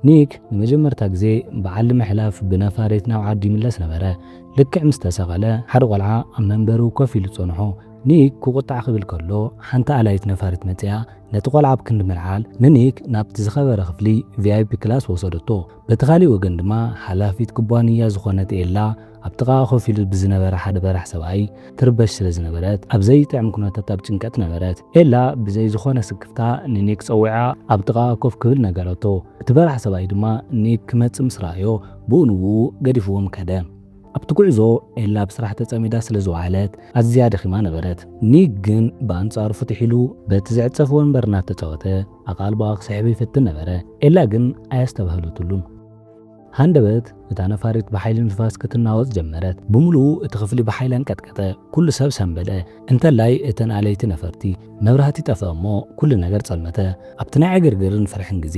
ኒክ ንመጀመርታ ግዜ በዓል ምሕላፍ ብነፋሪት ናብ ዓዲ ይምለስ ነበረ። ልክዕ ምስ ተሰቐለ ሓደ ቆልዓ ኣብ መንበሩ ኮፍ ኢሉ ጸንሖ። ኒክ ክቁጣዕ ክብል ከሎ ሓንቲ ኣላይት ነፋሪት መጽያ ነቲ ቆልዓ ኣብ ክንዲ ምልዓል ንኒክ ናብቲ ዝኸበረ ክፍሊ ቪአይፒ ክላስ ወሰደቶ። በቲ ካሊእ ወገን ድማ ሓላፊት ኩባንያ ዝኾነት ኤላ ኣብ ጥቓ ኮፍ ኢሉ ብዝነበረ ሓደ በራሕ ሰብኣይ ትርበሽ ስለ ዝነበረት ኣብ ዘይጥዕም ኩነታት ኣብ ጭንቀት ነበረት። ኤላ ብዘይ ዝኾነ ስክፍታ ንኒክ ፀዊዓ ኣብ ጥቓ ኮፍ ክብል ነገረቶ። እቲ በራሕ ሰብኣይ ድማ ኒክ ክመጽእ ምስ ረኣዮ ብኡ ንብኡ ገዲፍዎም ከደ። ኣብቲ ጉዕዞ ኤላ ብስራሕ ተጸሚዳ ስለ ዝወዓለት ኣዝያ ደኺማ ነበረት። ኒክ ግን ብኣንጻሩ ፍትሕ ኢሉ በቲ ዝዕጸፍ ወንበር እናተጫወተ ኣቓልቦ ክስሕብ ይፍትን ነበረ። ኤላ ግን ኣየስተባህለትሉን። ሃንደበት እታ ነፋሪት ብሓይሊ ንፋስ ክትናወጽ ጀመረት። ብምሉኡ እቲ ክፍሊ ብሓይሊ አንቀጥቀጠ። ኩሉ ሰብ ሰንበደ። እንተላይ እተን ኣለይቲ ነፈርቲ መብራህቲ ጠፍአ እሞ ኩሉ ነገር ጸልመተ። ኣብቲ ናይ ዕግርግርን ፍርሕን ግዜ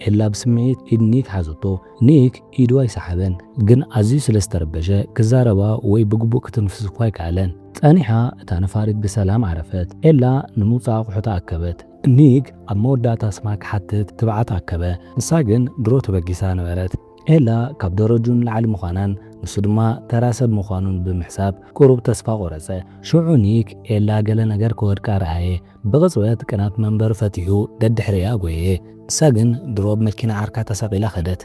ኤላ ብስምዒት ኢድ ኒክ ሓዘቶ። ኒክ ኢዱ ኣይሰሓበን፣ ግን ኣዝዩ ስለ ዝተረበሸ ክዛረባ ወይ ብግቡእ ክትንፍስ እኳ ኣይከኣለን። ጸኒሓ እታ ነፋሪት ብሰላም ዓረፈት። ኤላ ንምውፃእ ኣቑሑታ ኣከበት። ኒክ ኣብ መወዳእታ ስማ ክሓትት ትብዓት ኣከበ። ንሳ ግን ድሮ ተበጊሳ ነበረት። ኤላ ካብ ደረጁን ላዕሊ ምዃናን ንሱ ድማ ተራሰብ ምዃኑን ብምሕሳብ ቁሩብ ተስፋ ቆረጸ። ሽዑ ኒክ ኤላ ገለ ነገር ክወድቃ ረኣየ። ብቕጽበት ቅናት መንበር ፈቲሑ ደድሕሪያ ጐየ። ንሳ ግን ድሮ ብመኪና ዓርካ ተሰቒላ ኸደት።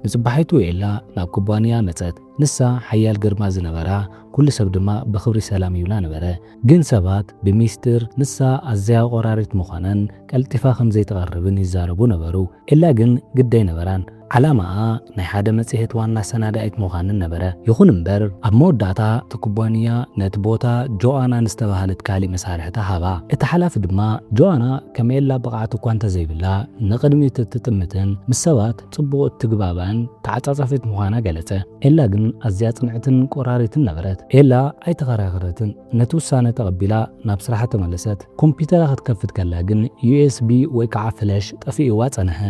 ንጽባሒቱ ኤላ ናብ ኩባንያ መጸት። ንሳ ሓያል ግርማ ዝነበራ ኩሉ ሰብ ድማ ብኽብሪ ሰላም ይብላ ነበረ። ግን ሰባት ብሚስጥር ንሳ ኣዝያ ቆራሪት ምዃነን ቀልጢፋ ከም ዘይተቐርብን ይዛረቡ ነበሩ። ኤላ ግን ግዳይ ነበራን። ዓላማኣ ናይ ሓደ መጽሔት ዋና ሰናዳኢት ምዃንን ነበረ። ይኹን እምበር ኣብ መወዳእታ እቲ ኩባንያ ነቲ ቦታ ጆኣና ንዝተባህለት ካሊእ መሳርሕታ ሃባ። እቲ ሓላፊ ድማ ጆኣና ከም ኤላ ብቕዓት እኳ እንተዘይብላ ንቕድሚት እትጥምትን ምስ ሰባት ጽቡቕ እትግባባን ተዓጻጻፊት ምዃና ገለጸ። ኤላ ግን ኣዝያ ጽንዕትን ቆራሪትን ነበረት። ኤላ ኣይተኸራኸረትን። ነቲ ውሳነ ተቐቢላ ናብ ስራሓ ተመለሰት። ኮምፒተራ ክትከፍት ከላ ግን ዩኤስቢ ወይ ከዓ ፍለሽ ጠፊእዋ ጸንሐ።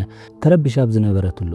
ተረቢሻ ብዝነበረትሉ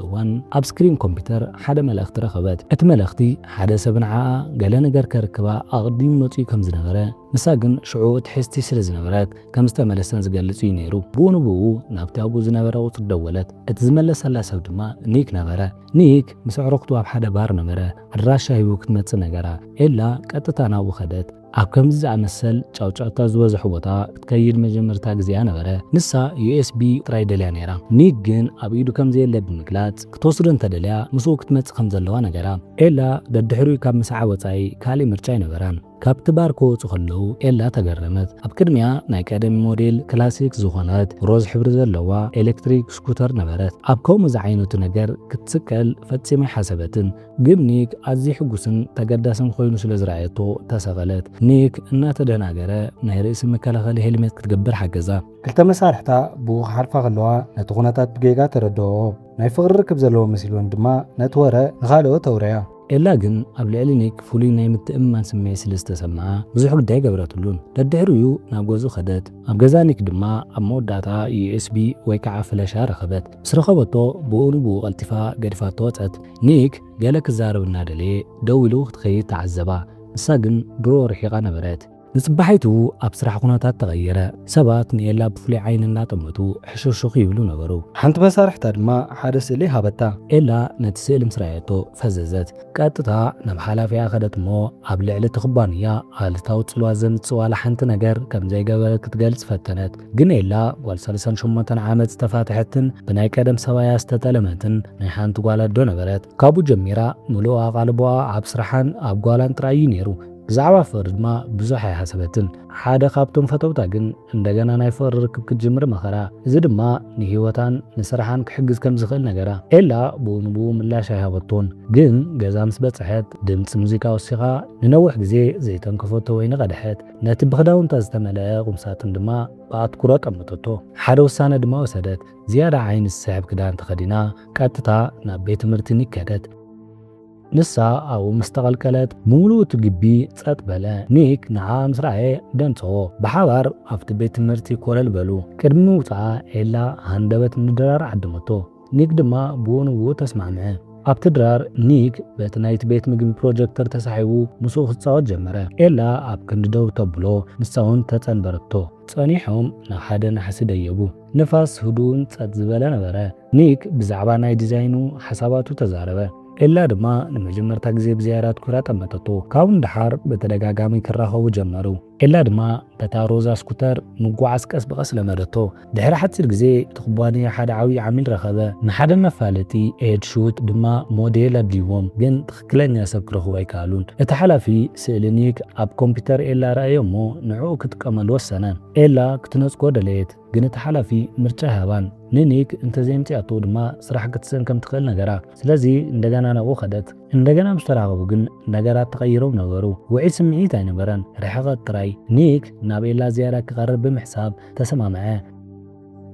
ኣብ ስክሪን ኮምፒተር ሓደ መልእኽቲ ረኸበት። እቲ መልእኽቲ ሓደ ሰብ ንዓኣ ገለ ነገር ከርክባ ኣቕዲሙ መጺኡ ከም ዝነበረ ንሳ ግን ሽዑ ትሕዝቲ ስለ ዝነበረት ከም ዝተመለሰን ዝገልጽ እዩ ነይሩ። ብኡ ንብኡ ናብቲ ኣብኡ ዝነበረ ቁፅሪ ደወለት። እቲ ዝመለሰላ ሰብ ድማ ኒክ ነበረ። ኒክ ምስ ኣዕሩኽቱ ኣብ ሓደ ባር ነበረ። ኣድራሻ ሂቡ ክትመጽእ ነገራ። ኤላ ቀጥታ ናብኡ ኸደት። ኣብ ከምዚ ዝኣመሰል ጫውጫውታ ዝበዝሖ ቦታ ክትከይድ መጀመርታ ግዜያ ነበረ። ንሳ ዩኤስቢ ጥራይ ደልያ ነይራ። ኒክ ግን ኣብ ኢዱ ከምዘየለ ብምግላጽ ክትወስዶ እንተደልያ ምስኡ ክትመጽእ ከም ዘለዋ ነገራ። ኤላ ደድሕሪኡ ካብ ምስዓ ወጻኢ ካሊእ ምርጫ ይነበራን። ካብቲ ባር ክወፁ ከለዉ ኤላ ተገረመት። ኣብ ቅድሚያ ናይ ቀደም ሞዴል ክላሲክ ዝኾነት ሮዝ ሕብሪ ዘለዋ ኤሌክትሪክ ስኩተር ነበረት። ኣብ ከምኡ ዝዓይነቱ ነገር ክትስቀል ፈጺመ ሓሰበትን። ግን ኒክ ኣዝዩ ሕጉስን ተገዳስን ኮይኑ ስለ ዝረኣየቶ ተሰቐለት። ኒክ እናተደናገረ ናይ ርእሲ መከላኸሊ ሄልሜት ክትገብር ሓገዛ። ክልተ መሳርሕታ ብኡ ክሓልፋ ከለዋ ነቲ ኩነታት ብጌጋ ተረድኦ። ናይ ፍቕሪ ርክብ ዘለዎ መሲልዎን ድማ ነቲ ወረ ንኻልኦ ተውረያ። ኤላ ግን ኣብ ልዕሊ ኒክ ፍሉይ ናይ ምትእምማን ስምዒት ስለ ዝተሰምዓ ብዙሕ ግዳይ ገበረትሉን። ደድሕሪኡ ናብ ገዝኡ ኸደት። ኣብ ገዛ ኒክ ድማ ኣብ መወዳእታ ዩኤስቢ ወይ ከዓ ፍለሻ ረኸበት። ምስ ረኸበቶ ብኡ ንብኡ ቀልጢፋ ገዲፋቶ ወፀት። ኒክ ገለ ክዛረብ እናደለየ ደው ኢሉ ክትኸይድ ተዓዘባ። ንሳ ግን ድሮ ርሒቓ ነበረት። ንጽባሒቱ ኣብ ስራሕ ኩነታት ተቐየረ። ሰባት ንኤላ ብፍሉይ ዓይኒ እናጠመቱ ሕሹርሹኽ ይብሉ ነበሩ። ሓንቲ መሳርሕታ ድማ ሓደ ስእሊ ሃበታ። ኤላ ነቲ ስእሊ ምስ ረኣየቶ ፈዘዘት። ቀጥታ ናብ ሓላፊያ ኸደት እሞ ኣብ ልዕሊ እቲ ኩባንያ ኣልታዊ ጽልዋ ዘምጽዋላ ሓንቲ ነገር ከም ዘይገበረት ክትገልጽ ፈተነት። ግን ኤላ ጓል 38 ዓመት ዝተፋትሐትን ብናይ ቀደም ሰባያ ዝተጠለመትን ናይ ሓንቲ ጓል ኣዶ ነበረት። ካብኡ ጀሚራ ምሉእ ኣቓልቦኣ ኣብ ስራሓን ኣብ ጓላን ጥራይ እዩ ነይሩ። ብዛዕባ ፍቕሪ ድማ ብዙሕ ኣይሓሰበትን። ሓደ ካብቶም ፈተውታ ግን እንደገና ናይ ፍቕሪ ርክብ ክትጅምር መኸራ። እዚ ድማ ንህይወታን ንስራሓን ክሕግዝ ከም ዝኽእል ነገራ። ኤላ ብኡ ንብኡ ምላሽ ኣይሃበቶን። ግን ገዛ ምስ በጽሐት ድምፂ ሙዚቃ ወሲኻ ንነዊሕ ግዜ ዘይተንከፈቶ ወይ ንቐድሐት። ነቲ ብኽዳውንታ ዝተመልአ ቁምሳጥን ድማ ብኣትኩሮ ቀመጠቶ። ሓደ ውሳነ ድማ ወሰደት። ዝያዳ ዓይኒ ዝስሕብ ክዳን ተኸዲና ቀጥታ ናብ ቤት ትምህርቲ ኒክ ከደት። ንሳ ኣብኡ ምስ ተቐልቀለት ምሉእ እቲ ግቢ ጸጥ በለ። ኒክ ንዓ ምስ ረኣየ ደንጽዎ። ብሓባር ኣብቲ ቤት ትምህርቲ ኮለል በሉ። ቅድሚ ምውፃኣ ኤላ ሃንደበት ምድራር ዓድመቶ። ኒክ ድማ ብኡ ንብኡ ተስማዕምዐ። ኣብቲ ድራር ኒክ በቲ ናይቲ ቤት ምግቢ ፕሮጀክተር ተሳሒቡ ምስኡ ክጻወት ጀመረ። ኤላ ኣብ ክንዲ ደው ተብሎ ንሳ እውን ተጸንበረቶ። ጸኒሖም ናብ ሓደ ናሕሲ ደየቡ። ንፋስ ህዱን ጸጥ ዝበለ ነበረ። ኒክ ብዛዕባ ናይ ዲዛይኑ ሓሳባቱ ተዛረበ። ኤላ ድማ ንመጀመርታ ግዜ ብዝያራት ኩራ ጠመጠቶ። ካብኡ ንድሓር በተደጋጋሚ ክራኸቡ ጀመሩ። ኤላ ድማ በታ ሮዛ ስኩተር ምጓዓዝ ቀስ ብቐስ ለመደቶ። ድሕሪ ሓፂር ግዜ እቲ ኩባንያ ሓደ ዓብዪ ዓሚል ረኸበ። ንሓደ መፋለጢ ኤድሹት ድማ ሞዴል ኣድልይዎም፣ ግን ትኽክለኛ ሰብ ክረኽቡ ኣይከኣሉን። እቲ ሓላፊ ስእሊ ኒክ ኣብ ኮምፒተር ኤላ ረኣዮ እሞ ንዕኡ ክትጥቀመሉ ወሰነ። ኤላ ክትነጽጎ ደለየት፣ ግን እቲ ሓላፊ ምርጫ ሃባን። ንኒክ እንተዘይምፅኣቶ ድማ ስራሕ ክትሰን ከም ትኽእል ነገራ። ስለዚ እንደገና ናብኡ ኸደት። እንደገና ምስ ተራኸቡ ግን ነገራት ተቐይሮም ነበሩ። ውዒል ስምዒት ኣይነበረን፣ ርሕቐት ጥራይ። ኒክ ናብ ኤላ ዝያዳ ክቐርብ ብምሕሳብ ተሰማምዐ።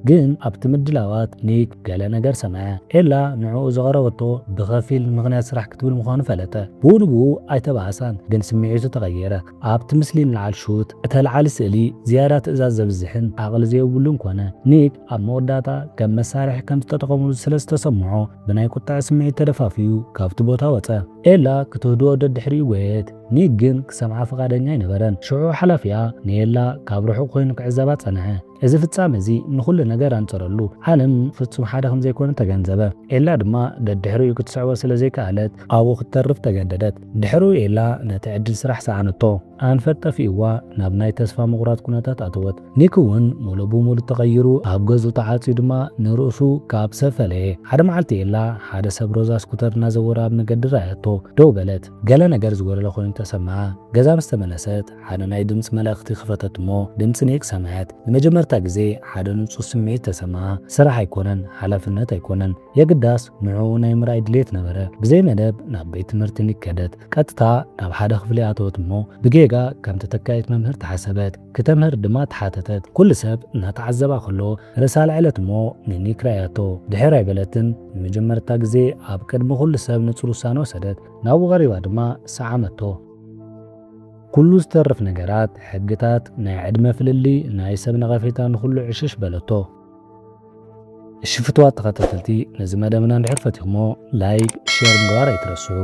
ግን ኣብቲ ምድላዋት ኒክ ገለ ነገር ሰምዐ። ኤላ ንዕኡ ዘቐረበቶ ብኸፊል ምኽንያት ስራሕ ክትብል ምዃኑ ፈለጠ። ብኡንብኡ ኣይተባእሳን፣ ግን ስምዒቱ ተቐየረ። ኣብቲ ምስሊ ንለዓል ሹት እተለዓሊ ስእሊ ዝያዳ ትእዛዝ ዘብዝሕን ዓቕሊ ዘይብሉን ኮነ። ኒክ ኣብ መወዳእታ ከም መሳርሒ ከም ዝተጠቐሙሉ ስለ ዝተሰምዖ ብናይ ቁጣዕ ስምዒት ተደፋፍዩ ካብቲ ቦታ ወፀ። ኤላ ክትህድኦ ደድሕሪኡ ጎየት። ኒክ ግን ክሰምዓ ፈቓደኛ ኣይነበረን። ሽዑ ሓላፊያ ንኤላ ካብ ርሑቕ ኮይኑ ክዕዘባ ጸንዐ። እዚ ፍጻመ እዚ ንኹሉ ነገር አንጸረሉ። ዓለም ፍጹም ሓደ ከም ዘይኮነ ተገንዘበ። ኤላ ድማ ደድሕሪኡ ክትስዕቦ ስለ ዘይከኣለት ኣብኡ ክትተርፍ ተገደደት። ድሕሪኡ ኤላ ነቲ ዕድል ስራሕ ሰዓነቶ። ኣንፈት ጠፊእዋ ናብ ናይ ተስፋ ምቑራጽ ኩነታት ኣተወት። ኒክ እውን ሙሉእ ብሙሉእ ተቐይሩ ኣብ ገዙ ተዓፅዩ ድማ ንርእሱ ካብ ሰብ ፈለየ። ሓደ መዓልቲ ኤላ ሓደ ሰብ ሮዛ ስኩተር እናዘወረ ኣብ መገዲ ረኣየቶ። ደው በለት። ገለ ነገር ዝጎደለ ኮይኑ ተሰምዓ። ገዛ ምስ ተመለሰት ሓደ ናይ ድምፂ መልእኽቲ ክፈተት እሞ ድምፂ ኒክ ሰምዐት። ንመጀመርታ ግዜ ሓደ ንጹህ ስምዒት ተሰምዓ። ስራሕ ኣይኮነን፣ ሓላፍነት ኣይኮነን፣ የግዳስ ንዕኡ ናይ ምርኣይ ድሌት ነበረ። ብዘይ መደብ ናብ ቤት ትምህርቲ ኒክ ከደት። ቀጥታ ናብ ሓደ ክፍሊ ኣተወት እሞ ብጌጋ ከም ተተካይት መምህር ተሓሰበት። ከተምህር ድማ ተሓተተት። ኩሉ ሰብ እናተዓዘባ ከሎ ርእሳ ልዕለት እሞ ንኒክ ረኣያቶ። ድሕር ኣይበለትን። ንመጀመርታ ግዜ ኣብ ቅድሚ ኩሉ ሰብ ንጹር ውሳነ ወሰደት። ናብኡ ቀሪባ ድማ ሰዓመቶ። ኩሉ ዝተርፍ ነገራት፣ ሕግታት፣ ናይ ዕድመ ፍልሊ፣ ናይ ሰብ ነቐፌታ ንኹሉ ዕሽሽ በለቶ። እሺ ፍትዋት ተኸታተልቲ ነዚ መደብና እንድሕር ፈቲኹሞ ላይክ ሼር ምግባር ኣይትረስዑ።